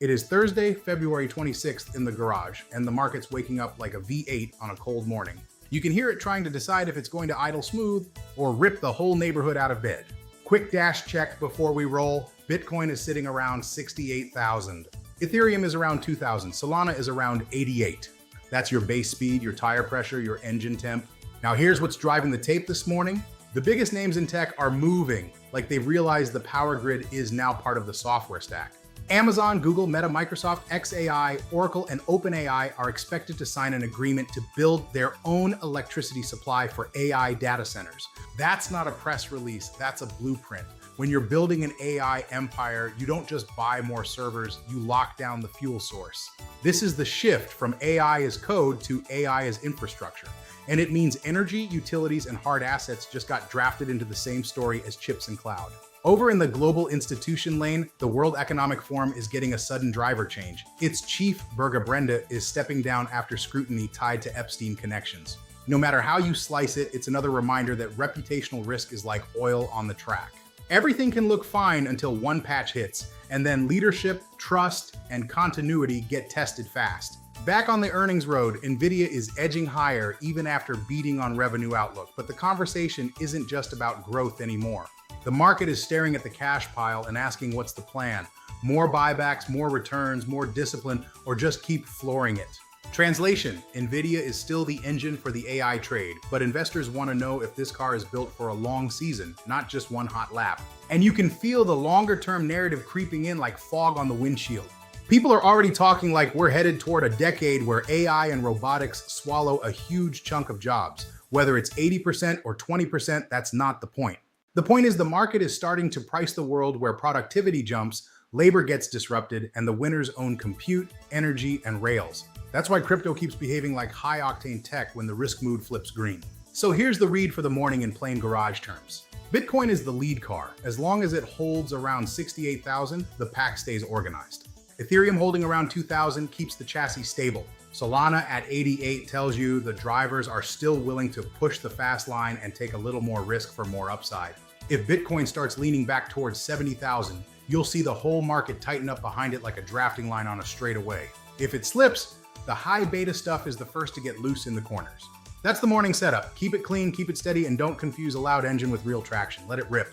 It is Thursday, February 26th in the garage, and the market's waking up like a V8 on a cold morning. You can hear it trying to decide if it's going to idle smooth or rip the whole neighborhood out of bed. Quick dash check before we roll. Bitcoin is sitting around 68,000. Ethereum is around 2,000. Solana is around 88. That's your base speed, your tire pressure, your engine temp. Now here's what's driving the tape this morning. The biggest names in tech are moving, like they've realized the power grid is now part of the software stack. Amazon, Google, Meta, Microsoft, xAI, Oracle, and OpenAI are expected to sign an agreement to build their own electricity supply for AI data centers. That's not a press release, that's a blueprint. When you're building an AI empire, you don't just buy more servers, you lock down the fuel source. This is the shift from AI as code to AI as infrastructure. And it means energy, utilities, and hard assets just got drafted into the same story as chips and cloud. Over in the global institution lane, the World Economic Forum is getting a sudden driver change. Its chief, Birga Brenda, is stepping down after scrutiny tied to Epstein connections. No matter how you slice it, it's another reminder that reputational risk is like oil on the track. Everything can look fine until one patch hits, and then leadership, trust, and continuity get tested fast. Back on the earnings road, Nvidia is edging higher even after beating on revenue outlook, but the conversation isn't just about growth anymore. The market is staring at the cash pile and asking what's the plan? More buybacks, more returns, more discipline, or just keep flooring it? Translation: Nvidia is still the engine for the AI trade, but investors want to know if this car is built for a long season, not just one hot lap. And you can feel the longer-term narrative creeping in like fog on the windshield. People are already talking like we're headed toward a decade where AI and robotics swallow a huge chunk of jobs. Whether it's 80% or 20%, that's not the point. The point is the market is starting to price the world where productivity jumps, labor gets disrupted, and the winners own compute, energy, and rails. That's why crypto keeps behaving like high-octane tech when the risk mood flips green. So here's the read for the morning in plain garage terms. Bitcoin is the lead car. As long as it holds around 68,000, the pack stays organized. Ethereum holding around 2,000 keeps the chassis stable. Solana at 88 tells you the drivers are still willing to push the fast line and take a little more risk for more upside. If Bitcoin starts leaning back towards 70,000, you'll see the whole market tighten up behind it like a drafting line on a straightaway. If it slips, the high beta stuff is the first to get loose in the corners. That's the morning setup. Keep it clean, keep it steady, and don't confuse a loud engine with real traction. Let it rip.